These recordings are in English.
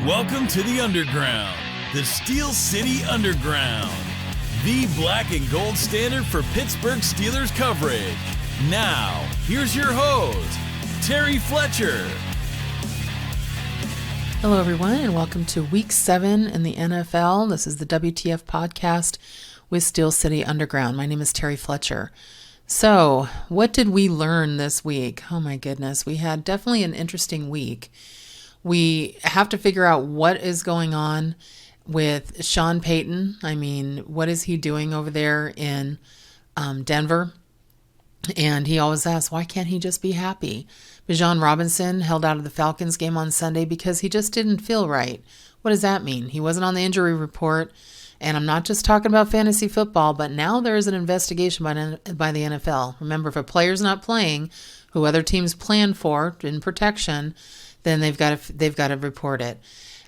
Welcome to the Underground, the Steel City Underground, the black and gold standard for Pittsburgh Steelers coverage. Now, here's your host, Terry Fletcher. Hello, everyone, and welcome to Week 7 in the NFL. This is the WTF podcast with Steel City Underground. My name is Terry Fletcher. So, what did we learn this week? Oh my goodness, we had definitely an interesting week. We have to figure out what is going on with Sean Payton. I mean, what is he doing over there in Denver? And he always asks, why can't he just be happy? Bijan Robinson held out of the Falcons game on Sunday because he just didn't feel right. What does that mean? He wasn't on the injury report. And I'm not just talking about fantasy football, but now there is an investigation by the NFL. Remember, if a player's not playing, who other teams plan for in protection, then they've got to report it.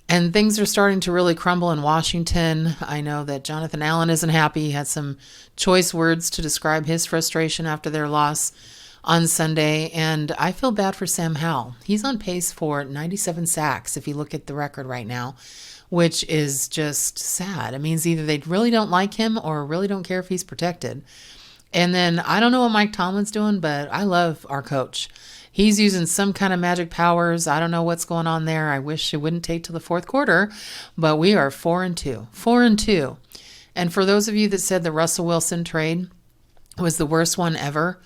And things are starting to really crumble in Washington. I know that Jonathan Allen isn't happy. He had some choice words to describe his frustration after their loss on Sunday. And I feel bad for Sam Howell. He's on pace for 97 sacks if you look at the record right now, which is just sad. It means either they really don't like him or really don't care if he's protected. And then I don't know what Mike Tomlin's doing, but I love our coach. He's using some kind of magic powers. I don't know what's going on there. I wish it wouldn't take till the fourth quarter, but we are 4-2. 4-2. And for those of you that said the Russell Wilson trade was the worst one ever,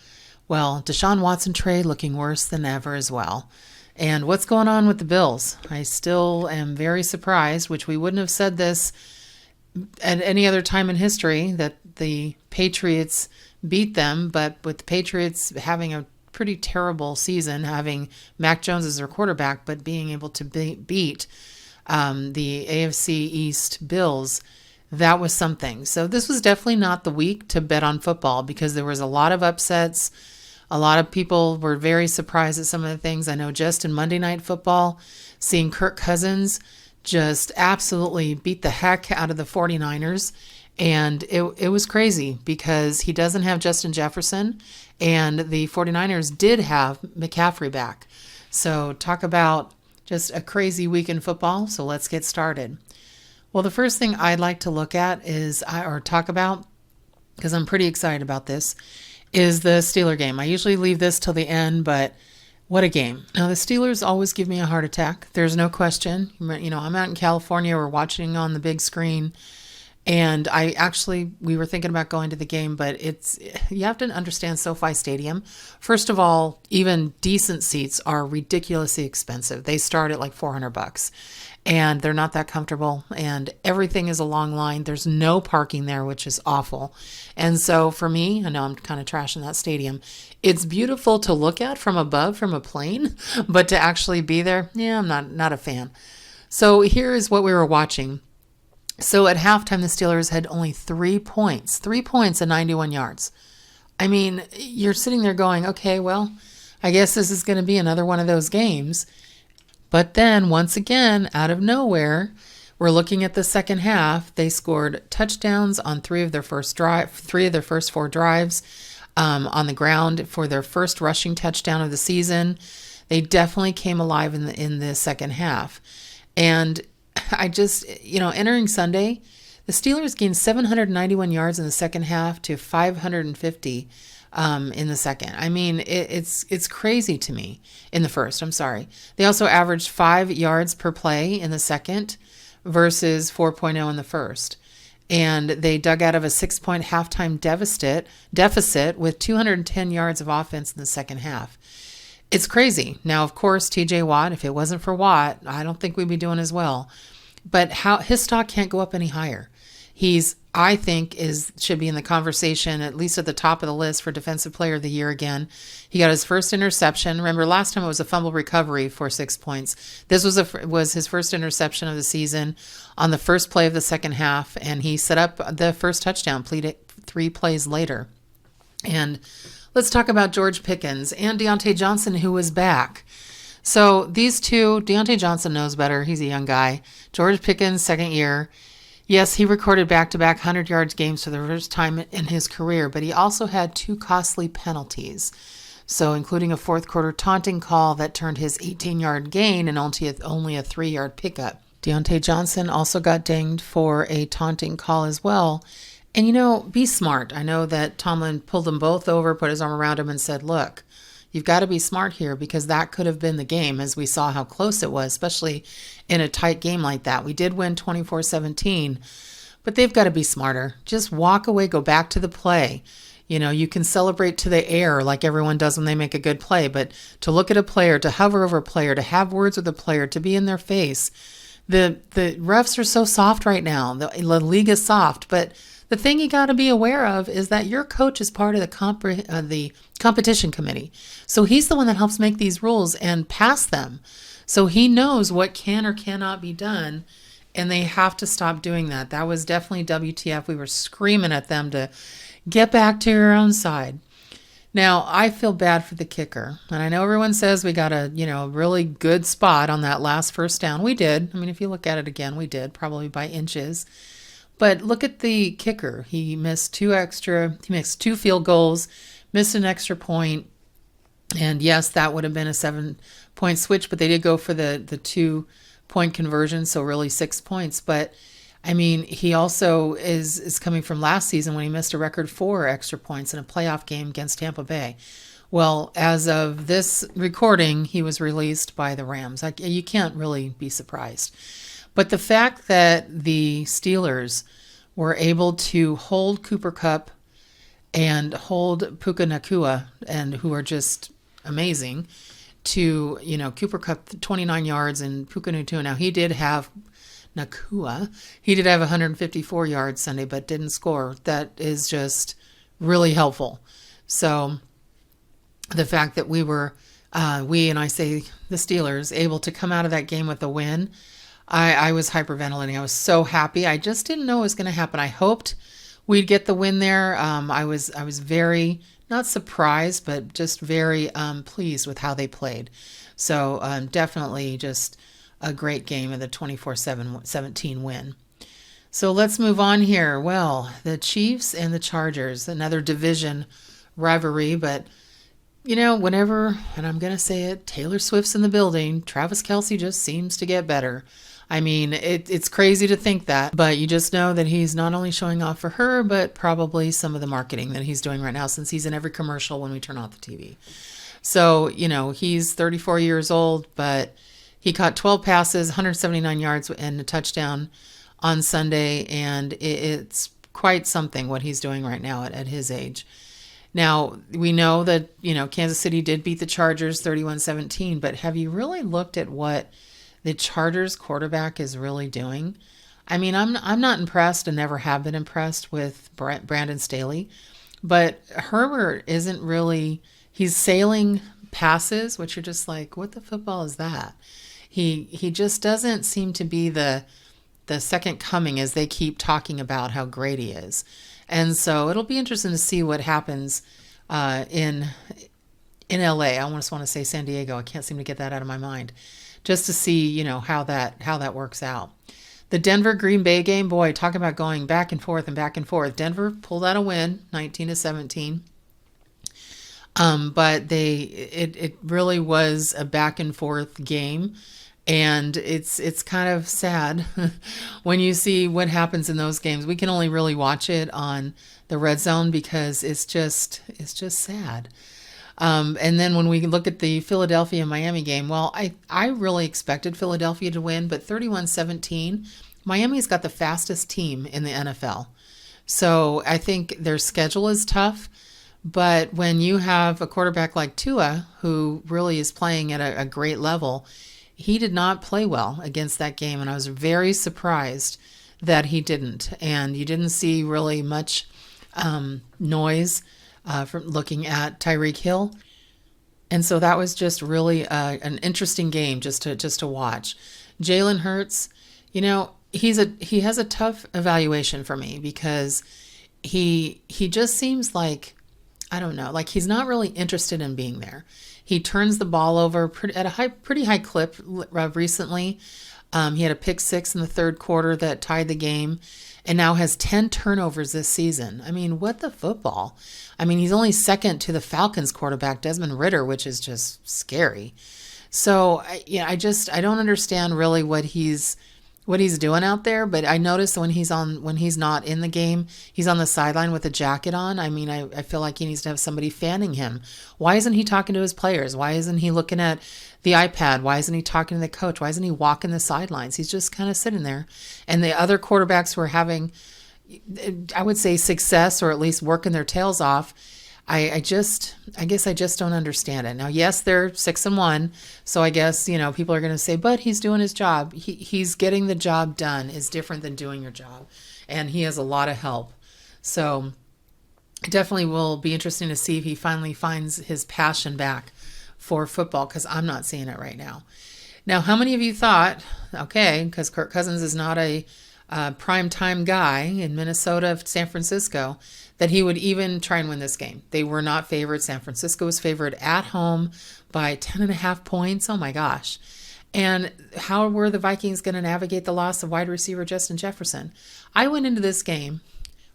well, Deshaun Watson trade looking worse than ever as well. And what's going on with the Bills? I still am very surprised, which we wouldn't have said this at any other time in history, that the Patriots beat them, but with the Patriots having a pretty terrible season, having Mac Jones as their quarterback, but being able to beat the AFC East Bills, that was something. So this was definitely not the week to bet on football because there was a lot of upsets. A lot of people were very surprised at some of the things. I know just in Monday Night Football, seeing Kirk Cousins just absolutely beat the heck out of the 49ers. And it was crazy because he doesn't have Justin Jefferson, and the 49ers did have McCaffrey back. So talk about just a crazy week in football. So let's get started. Well, the first thing I'd like to look at talk about, because I'm pretty excited about this, is the Steeler game. I usually leave this till the end, but what a game. Now, the Steelers always give me a heart attack. There's no question. You know, I'm out in California. We're watching on the big screen. And we were thinking about going to the game, but you have to understand SoFi Stadium. First of all, even decent seats are ridiculously expensive. They start at like $400 and they're not that comfortable, and everything is a long line. There's no parking there, which is awful. And so for me, I know I'm kind of trashing that stadium. It's beautiful to look at from above, from a plane, but to actually be there, yeah, I'm not a fan. So here is what we were watching. So at halftime, the Steelers had only 3 points and 91 yards. I mean, you're sitting there going, okay, well, I guess this is going to be another one of those games. But then once again, out of nowhere, we're looking at the second half. They scored touchdowns on three of their first 4 drives on the ground for their first rushing touchdown of the season. They definitely came alive in the second half. And I just, entering Sunday, the Steelers gained 791 yards in the second half to 550 in the second. I mean, it's crazy to me. In the first, I'm sorry. They also averaged 5 yards per play in the second versus 4.0 in the first. And they dug out of a 6-point halftime deficit with 210 yards of offense in the second half. It's crazy. Now, of course, TJ Watt, if it wasn't for Watt, I don't think we'd be doing as well. But his stock can't go up any higher. I think should be in the conversation, at least at the top of the list for Defensive Player of the Year again. He got his first interception. Remember, last time it was a fumble recovery for 6 points. This was his first interception of the season on the first play of the second half, and he set up the first touchdown 3 plays later. And let's talk about George Pickens and Deontay Johnson, who was back. So these two, Deontay Johnson knows better. He's a young guy. George Pickens, second year. Yes, he recorded back-to-back 100-yard games for the first time in his career, but he also had 2 costly penalties. So including a fourth quarter taunting call that turned his 18-yard gain and only a 3-yard pickup Deontay Johnson also got dinged for a taunting call as well. And, be smart. I know that Tomlin pulled them both over, put his arm around him and said, look, you've got to be smart here because that could have been the game as we saw how close it was, especially in a tight game like that. We did win 24-17, but they've got to be smarter. Just walk away, go back to the play. You can celebrate to the air like everyone does when they make a good play, but to look at a player, to hover over a player, to have words with a player, to be in their face. The refs are so soft right now. The league is soft, but the thing you got to be aware of is that your coach is part of the competition committee. So he's the one that helps make these rules and pass them. So he knows what can or cannot be done, and they have to stop doing that. That was definitely WTF. We were screaming at them to get back to your own side. Now, I feel bad for the kicker, and I know everyone says we got a really good spot on that last first down. We did. I mean, if you look at it again, we did, probably by inches. But look at the kicker. He missed two field goals, missed an extra point. And yes, that would have been a 7-point switch, but they did go for the 2-point conversion, so really 6 points. But I mean, he also is coming from last season when he missed a record 4 extra points in a playoff game against Tampa Bay. Well, as of this recording, he was released by the Rams. You can't really be surprised. But the fact that the Steelers were able to hold Cooper Kupp and hold Puka Nacua, and who are just amazing, to, Cooper Kupp 29 yards and Puka Nacua. Now, he did have 154 yards Sunday, but didn't score. That is just really helpful. So the fact that we were, and I say the Steelers, able to come out of that game with a win, I was hyperventilating. I was so happy. I just didn't know it was going to happen. I hoped we'd get the win there. I was very, not surprised, but just very pleased with how they played. So definitely just a great game of the 24-17 win. So let's move on here. Well, the Chiefs and the Chargers, another division rivalry, but whenever, and I'm going to say it, Taylor Swift's in the building, Travis Kelce just seems to get better. I mean, it's crazy to think that, but you just know that he's not only showing off for her, but probably some of the marketing that he's doing right now, since he's in every commercial when we turn off the TV. So, he's 34 years old, but he caught 12 passes, 179 yards, and a touchdown on Sunday, and it's quite something what he's doing right now at his age. Now, we know that, Kansas City did beat the Chargers 31-17, but have you really looked at what the Chargers quarterback is really doing? I mean, I'm not impressed and never have been impressed with Brandon Staley, but Herbert isn't really, he's sailing passes, which are just like, what the football is that? He just doesn't seem to be the second coming, as they keep talking about how great he is. And so it'll be interesting to see what happens in LA. I almost want to say San Diego. I can't seem to get that out of my mind. Just to see, how that works out. The Denver-Green Bay game, boy, talk about going back and forth and back and forth. Denver pulled out a win, 19-17. But it really was a back and forth game. And it's kind of sad when you see what happens in those games. We can only really watch it on the Red Zone because it's just sad. And then when we look at the Philadelphia-Miami game, well, I really expected Philadelphia to win, but 31-17, Miami's got the fastest team in the NFL. So I think their schedule is tough, but when you have a quarterback like Tua, who really is playing at a great level, he did not play well against that game, and I was very surprised that he didn't. And you didn't see really much noise from looking at Tyreek Hill. And so that was just really an interesting game just to watch. Jalen Hurts, he has a tough evaluation for me because he just seems like, I don't know, like he's not really interested in being there. He turns the ball over at a pretty high clip recently. He had a pick six in the third quarter that tied the game and now has 10 turnovers this season. I mean, what the football? I mean, he's only second to the Falcons quarterback, Desmond Ridder, which is just scary. So, I don't understand really what he's what he's doing out there, but I noticed when he's not in the game, he's on the sideline with a jacket on. I mean, I feel like he needs to have somebody fanning him. Why isn't he talking to his players? Why isn't he looking at the iPad? Why isn't he talking to the coach? Why isn't he walking the sidelines? He's just kind of sitting there. And the other quarterbacks who are having, I would say, success, or at least working their tails off, I guess I just don't understand it. Now, yes, they're 6-1, so I guess, people are going to say, but he's doing his job. He's getting the job done is different than doing your job, and he has a lot of help. So it definitely will be interesting to see if he finally finds his passion back for football, because I'm not seeing it right now. Now, how many of you thought, okay, because Kirk Cousins is not a prime-time guy in Minnesota, San Francisco, that he would even try and win this game? They were not favored. San Francisco was favored at home by 10.5 points. Oh my gosh. And how were the Vikings going to navigate the loss of wide receiver Justin Jefferson? I went into this game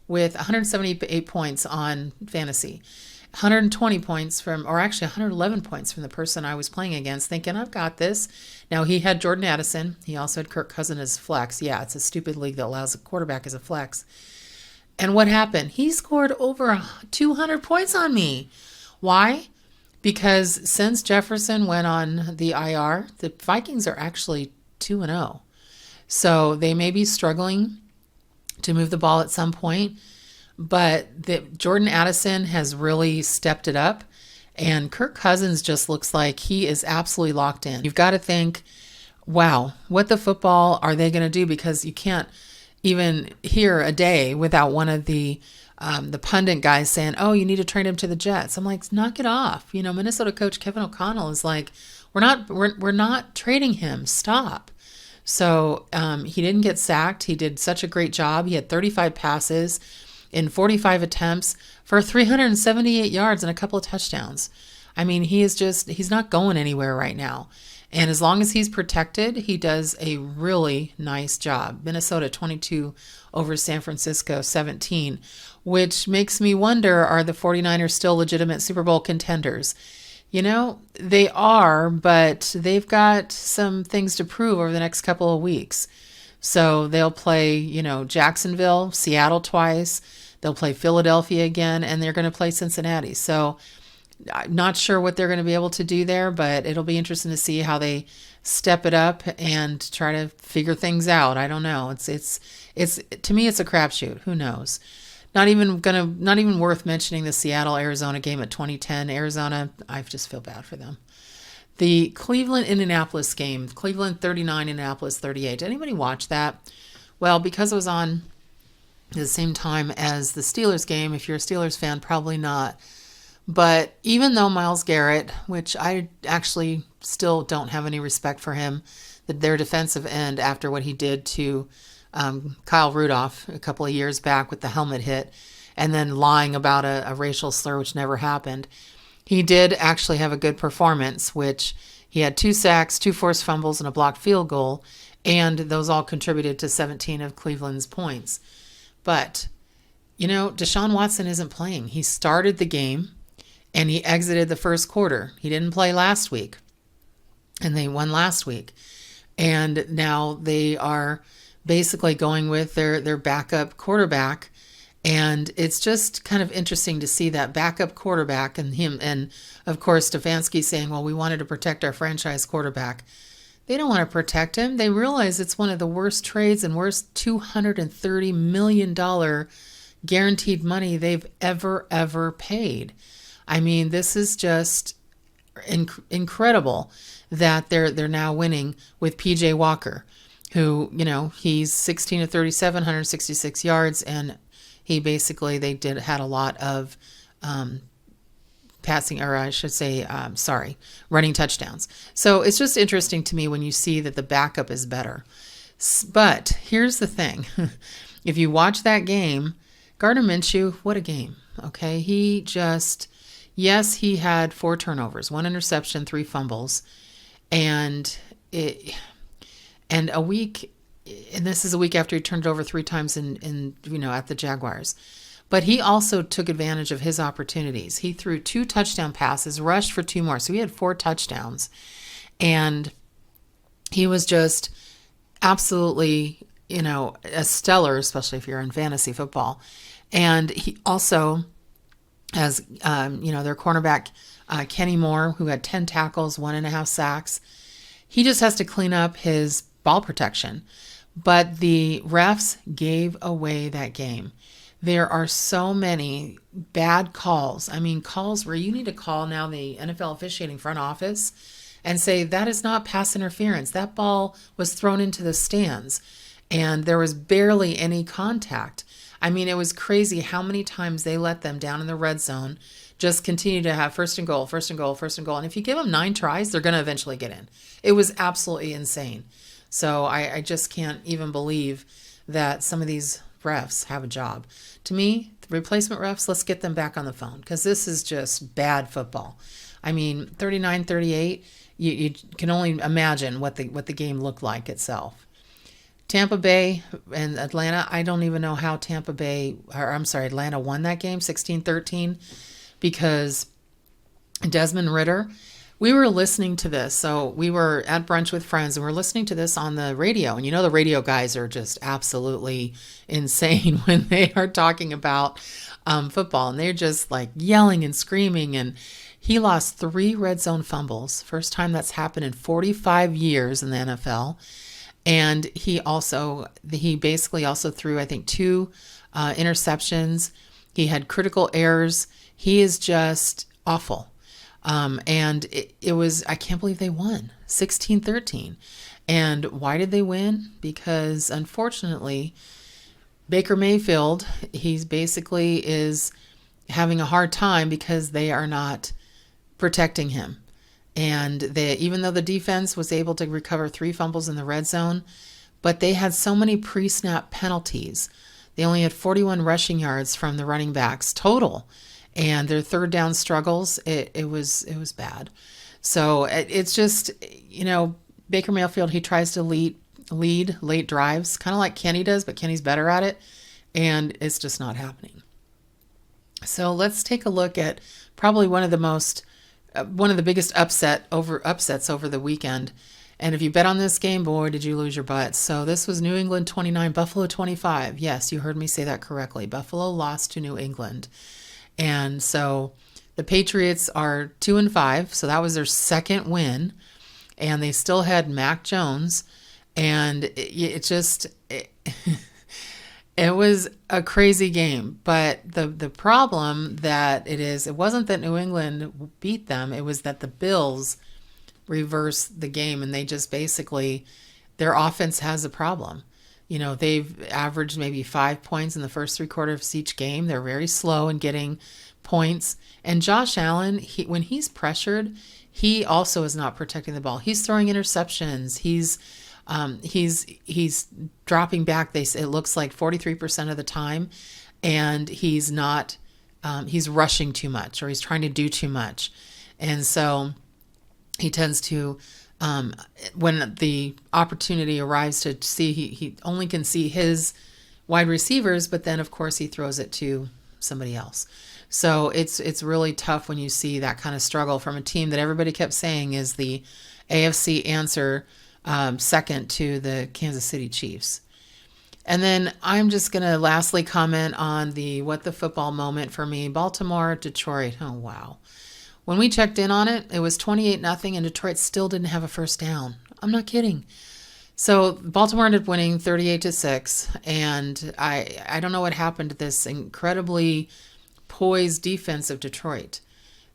with 178 points on fantasy, 120 points actually 111 points from the person I was playing against, thinking, I've got this. Now, he had Jordan Addison. He also had Kirk Cousins as flex. Yeah, it's a stupid league that allows a quarterback as a flex. And what happened? He scored over 200 points on me. Why? Because since Jefferson went on the IR, the Vikings are actually 2-0. So they may be struggling to move the ball at some point, but Jordan Addison has really stepped it up, and Kirk Cousins just looks like he is absolutely locked in. You've got to think, wow, what the football are they going to do? Because you can't even hear a day without one of the pundit guys saying, oh, you need to trade him to the Jets. I'm like, knock it off. Minnesota coach Kevin O'Connell is like, we're not trading him. Stop. So he didn't get sacked. He did such a great job. He had 35 passes in 45 attempts for 378 yards and a couple of touchdowns. I mean, he's not going anywhere right now. And as long as he's protected, he does a really nice job. Minnesota 22 over San Francisco 17, which makes me wonder, are the 49ers still legitimate Super Bowl contenders? They are, but they've got some things to prove over the next couple of weeks. So they'll play, Jacksonville, Seattle twice. They'll play Philadelphia again, and they're going to play Cincinnati. So I'm not sure what they're going to be able to do there, but it'll be interesting to see how they step it up and try to figure things out. I don't know. It's to me, it's a crapshoot. Who knows? Not even worth mentioning the Seattle-Arizona game at 2010. Arizona, I just feel bad for them. The Cleveland-Indianapolis game, Cleveland 39, Indianapolis 38. Did anybody watch that? Well, because it was on at the same time as the Steelers game, if you're a Steelers fan, probably not. But even though Myles Garrett, which I actually still don't have any respect for him, their defensive end after what he did to Kyle Rudolph a couple of years back with the helmet hit and then lying about a racial slur, which never happened, he did actually have a good performance, which he had 2 sacks, 2 forced fumbles, and a blocked field goal, and those all contributed to 17 of Cleveland's points. But, Deshaun Watson isn't playing. He started the game, and he exited the first quarter. He didn't play last week, and they won last week. And now they are basically going with their backup quarterback, and it's just kind of interesting to see that backup quarterback and him, and of course Stefanski saying, well, we wanted to protect our franchise quarterback. They don't want to protect him. They realize it's one of the worst trades and worst $230 million guaranteed money they've ever paid. I mean, this is just incredible that they're now winning with PJ Walker, who, he's 16 of 37, 166 yards, and he basically, had a lot of passing, or I should say, running touchdowns. So it's just interesting to me when you see that the backup is better. But here's the thing. If you watch that game, Gardner Minshew, what a game, okay? Yes, he had 4 turnovers, 1 interception, 3 fumbles, and a week, and this is a week after he turned it over 3 times at the Jaguars. But he also took advantage of his opportunities. He threw 2 touchdown passes, rushed for 2 more. So he had 4 touchdowns. And he was just absolutely, a stellar, especially if you're in fantasy football. And he also has, their cornerback, Kenny Moore, who had 10 tackles, 1.5 sacks. He just has to clean up his ball protection. But the refs gave away that game. There are so many bad calls. I mean, calls where you need to call now the NFL officiating front office and say, that is not pass interference. That ball was thrown into the stands and there was barely any contact. I mean, it was crazy how many times they let them down in the red zone just continue to have first and goal, first and goal, first and goal. And if you give them 9 tries, they're going to eventually get in. It was absolutely insane. So I just can't even believe that some of these refs have a job. To me, the replacement refs, let's get them back on the phone because this is just bad football. I mean, 39-38, you can only imagine what the game looked like itself. Tampa Bay and Atlanta, I don't even know how Atlanta won that game 16-13 because Desmond Ridder, we were listening to this. So we were at brunch with friends and we're listening to this on the radio. And the radio guys are just absolutely insane when they are talking about football. And they're just like yelling and screaming. And he lost 3 red zone fumbles. First time that's happened in 45 years in the NFL. And he basically also threw, I think, 2 interceptions. He had critical errors. He is just awful. And it was, I can't believe they won 16-13. And why did they win? Because unfortunately, Baker Mayfield, he's basically is having a hard time because they are not protecting him. And even though the defense was able to recover 3 fumbles in the red zone, but they had so many pre-snap penalties. They only had 41 rushing yards from the running backs total. And their third down struggles, it was bad. So it's just, Baker Mayfield, he tries to lead late drives, kind of like Kenny does, but Kenny's better at it. And it's just not happening. So let's take a look at probably one of the biggest upsets over the weekend. And if you bet on this game, boy, did you lose your butt. So this was New England 29, Buffalo 25. Yes, you heard me say that correctly. Buffalo lost to New England. And so the Patriots are 2-5. So that was their second win. And they still had Mac Jones. And it was a crazy game. But the problem that it wasn't that New England beat them. It was that the Bills reversed the game. And they just basically, their offense has a problem. They've averaged maybe 5 points in the first 3 quarters of each game. They're very slow in getting points. And Josh Allen, when he's pressured, he also is not protecting the ball. He's throwing interceptions. He's dropping back. It looks like 43% of the time, and he's not. He's rushing too much, or he's trying to do too much, and so he tends to. When the opportunity arrives to see, he only can see his wide receivers, but then of course he throws it to somebody else. So it's really tough when you see that kind of struggle from a team that everybody kept saying is the AFC answer, second to the Kansas City Chiefs. And then I'm just going to lastly comment on the what the football moment for me, Baltimore, Detroit. Oh, wow. When we checked in on it, it was 28-0, and Detroit still didn't have a first down. I'm not kidding. So Baltimore ended up winning 38-6, and I don't know what happened to this incredibly poised defense of Detroit.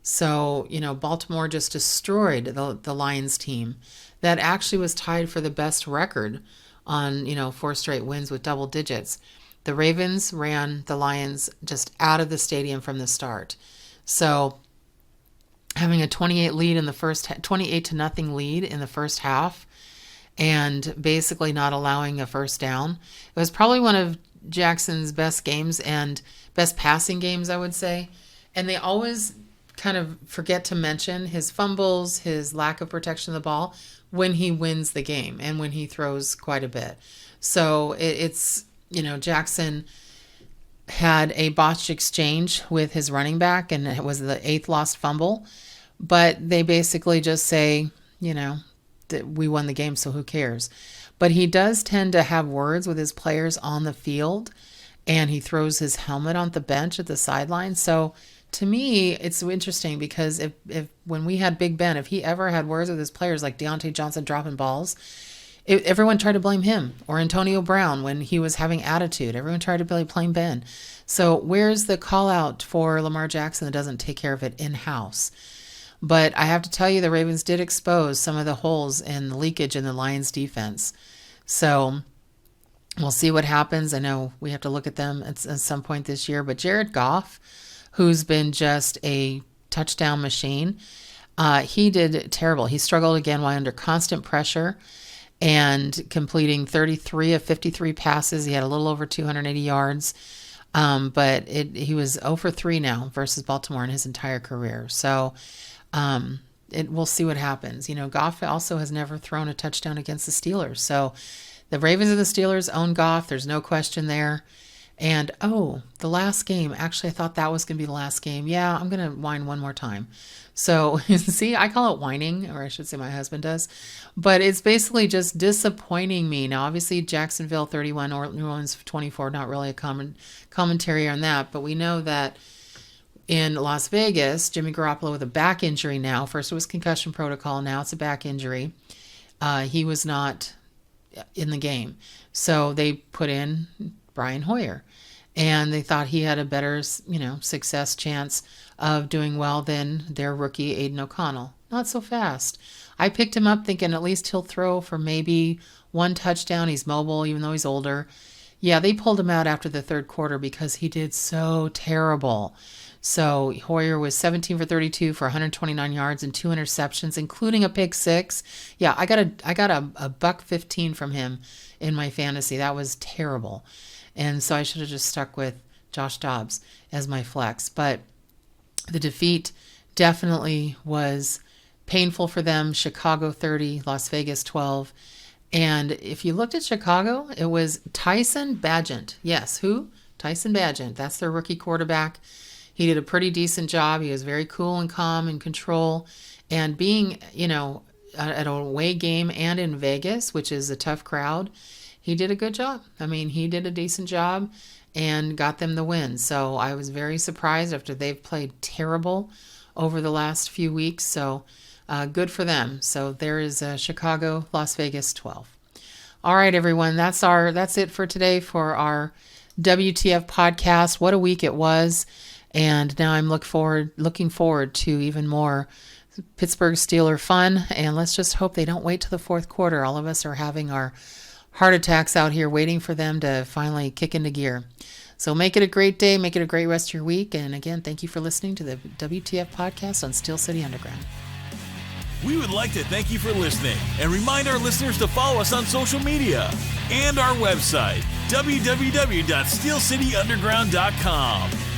So, Baltimore just destroyed the Lions team that actually was tied for the best record on, 4 straight wins with double digits. The Ravens ran the Lions just out of the stadium from the start. So having a 28-0 lead in the first half, and basically not allowing a first down. It was probably one of Jackson's best games and best passing games, I would say. And they always kind of forget to mention his fumbles, his lack of protection of the ball when he wins the game and when he throws quite a bit. So it's Jackson had a botched exchange with his running back, and it was the 8th lost fumble. But they basically just say, that we won the game, so who cares? But he does tend to have words with his players on the field, and he throws his helmet on the bench at the sideline. So to me, it's so interesting because if when we had Big Ben, if he ever had words with his players like Deontay Johnson dropping balls, everyone tried to blame him, or Antonio Brown when he was having attitude. Everyone tried to blame Ben. So where's the call out for Lamar Jackson that doesn't take care of it in-house? But I have to tell you, the Ravens did expose some of the holes in the leakage in the Lions defense. So we'll see what happens. I know we have to look at them at some point this year, but Jared Goff, who's been just a touchdown machine, he did terrible. He struggled again while under constant pressure and completing 33 of 53 passes. He had a little over 280 yards, but he was 0 for 3 now versus Baltimore in his entire career. So we'll see what happens. Goff also has never thrown a touchdown against the Steelers. So the Ravens and the Steelers own Goff. There's no question there. And, the last game, actually, I thought that was going to be the last game. Yeah, I'm going to whine one more time. So, see, I call it whining, or I should say my husband does. But it's basically just disappointing me. Now, obviously, Jacksonville 31 or New Orleans 24, not really a commentary on that. But we know that in Las Vegas, Jimmy Garoppolo with a back injury now. First it was concussion protocol. Now it's a back injury. He was not in the game. So they put in Brian Hoyer. And they thought he had a better, success chance of doing well than their rookie, Aiden O'Connell. Not so fast. I picked him up thinking at least he'll throw for maybe one touchdown. He's mobile, even though he's older. Yeah, they pulled him out after the third quarter because he did so terrible. So Hoyer was 17 for 32 for 129 yards and 2 interceptions, including a pick six. Yeah, I got a $1.15 from him in my fantasy. That was terrible. And so I should have just stuck with Josh Dobbs as my flex. But the defeat definitely was painful for them. Chicago 30, Las Vegas 12. And if you looked at Chicago, it was Tyson Bagent. Yes, who? Tyson Bagent. That's their rookie quarterback. He did a pretty decent job. He was very cool and calm and control. And being, at an away game and in Vegas, which is a tough crowd, he did a good job. He did a decent job and got them the win. So I was very surprised after they've played terrible over the last few weeks. So good for them. So there is Chicago, Las Vegas 12. All right, everyone. That's it for today for our WTF podcast. What a week it was. And now I'm looking forward to even more Pittsburgh Steeler fun. And let's just hope they don't wait till the fourth quarter. All of us are having our heart attacks out here waiting for them to finally kick into gear. So make it a great day. Make it a great rest of your week. And again, thank you for listening to the WTF podcast on Steel City Underground. We would like to thank you for listening and remind our listeners to follow us on social media and our website, www.steelcityunderground.com.